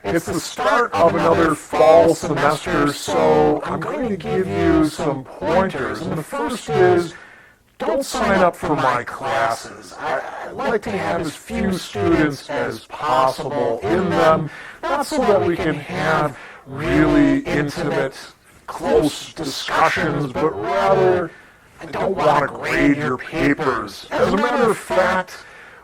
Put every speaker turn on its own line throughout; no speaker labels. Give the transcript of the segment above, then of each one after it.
It's the start of another fall semester, so I'm going to give you some pointers. And the first is, don't sign up for my classes. I like to have as few students as possible in them, not so that we can have really intimate, close discussions, but rather, I don't want to grade your papers. As a matter of fact,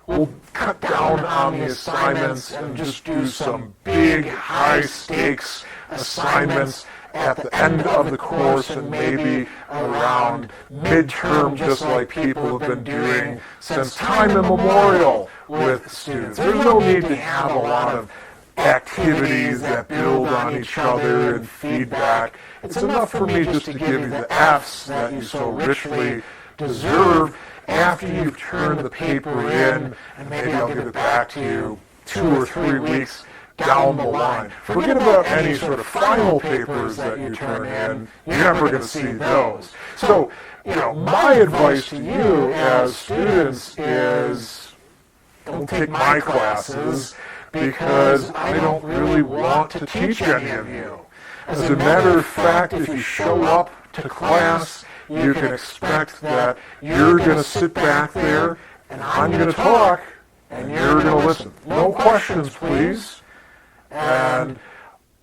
we'll cut down on the assignments and just do some big, high-stakes assignments at the end of the course and maybe around midterm, just like people have been doing since time immemorial with students. There's no need to have a lot of activities that build on each other and feedback. It's enough for me just to give you the F's that you so richly deserve after you've turned the paper in, and maybe I'll give it back to you 2 or 3 weeks down the line. Forget about any sort of final papers that you turn in. You're never going to see those. So, my advice to you as students is don't take my classes because I don't really want to teach any of you. As a matter of fact, if you show up to class, you can expect that you're going to sit back there and I'm going to talk and you're going to listen. No questions, please. And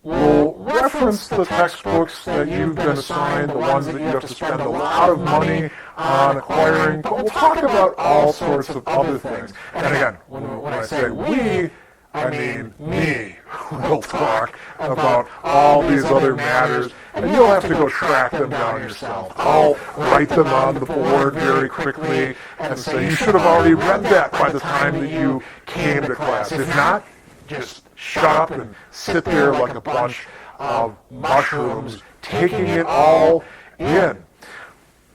we'll reference the textbooks that you've been assigned, the ones that you have to spend a lot of money on acquiring, but we'll talk about all sorts of other things. And again, when I say we, I mean me. We'll talk about all these other matters, and you'll have to go track them down yourself. I'll write them on the board very quickly and say, you should have already read that by the time that you came to class. If not, just shut up and sit there like a bunch of mushrooms, taking it all in.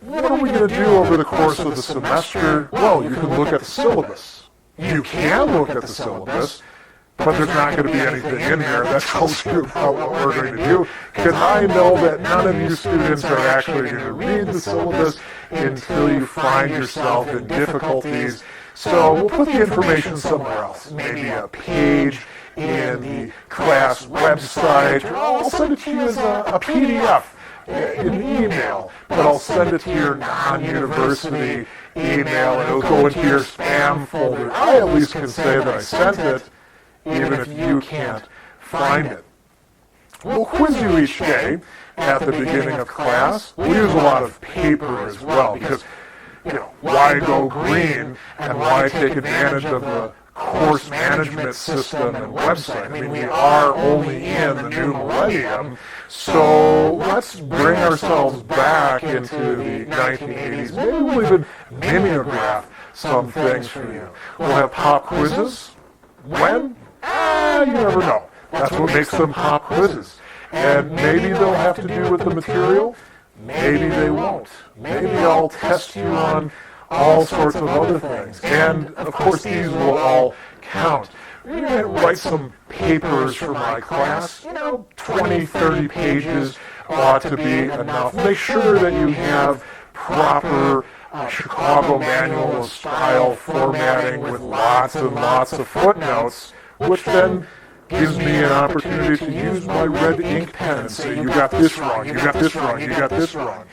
What are we going to do over the course of the semester? Well, you can look at the syllabus. You can look at the syllabus, but there's not going to be anything in there that tells you about what we're going to do, because I know that none of you students are actually going to read the syllabus until you find yourself in difficulties. So we'll put the information somewhere else, maybe a page in the class website, or I'll send it to you as a PDF in an email, but I'll send it to your non-university email, and it'll go into your spam folder. I at least can say that I sent it, even if you can't find it. We'll quiz you each day at the beginning of class. We'll use a lot of paper as well, because, why go green and why take advantage of the course management system and website? I mean, we are only in the new millennium, so let's bring ourselves back into the 1980s. Maybe we'll even mimeograph some things for you. We'll have pop quizzes. When? You never know. That's what makes them pop quizzes. And maybe they'll have to do with the material. Maybe they won't. Maybe I'll test you on all sorts of other things. And, of course, these will all count. You're going to write some papers for my class. 20, 30 pages ought to be enough. Make sure that you have proper Chicago Manual of Style formatting with lots and lots of footnotes, which then gives me an opportunity to use my red ink pen and say, you got this wrong, you got this wrong, you got this wrong.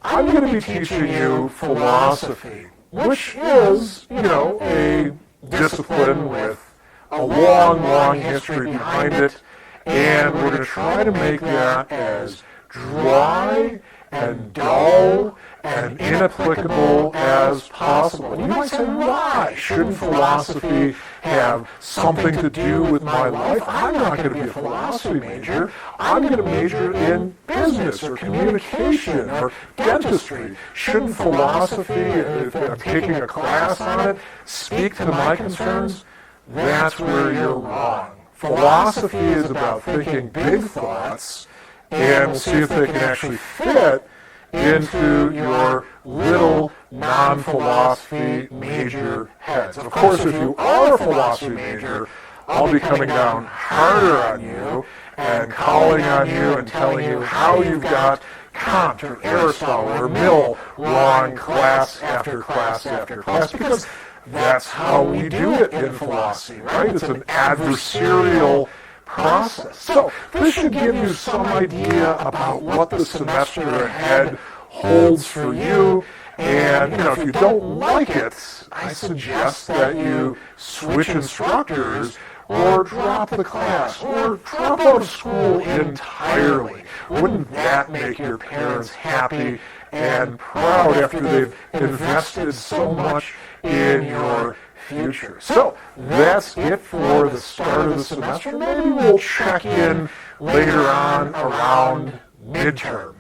I'm going to be teaching you philosophy, which is, a discipline with a long, long history behind it, and we're going to try to make that as dry and dull and inapplicable as possible. And you might say, why? Shouldn't philosophy have something to do with my life? I'm not going to be a philosophy major. I'm going to major in business or communication or dentistry. Shouldn't philosophy, if I'm taking a class on it, speak to my concerns? That's where you're wrong. Philosophy is about thinking big thoughts, and we'll see if they can actually fit into your little non-philosophy major heads. And of course, if you are a philosophy major, I'll be coming down harder on you and calling on you and telling you how you've got Kant or Aristotle or Mill wrong class after class after class, because that's how we do it in philosophy, right? It's an adversarial process. So this should give you some idea about what the semester ahead holds for you. And, if you don't like it, I suggest that you switch instructors or drop the class or drop out of school entirely. Wouldn't that make your parents happy and proud after they've invested so much in your future? So that's it for the start of the semester. Maybe we'll check in later on around midterm.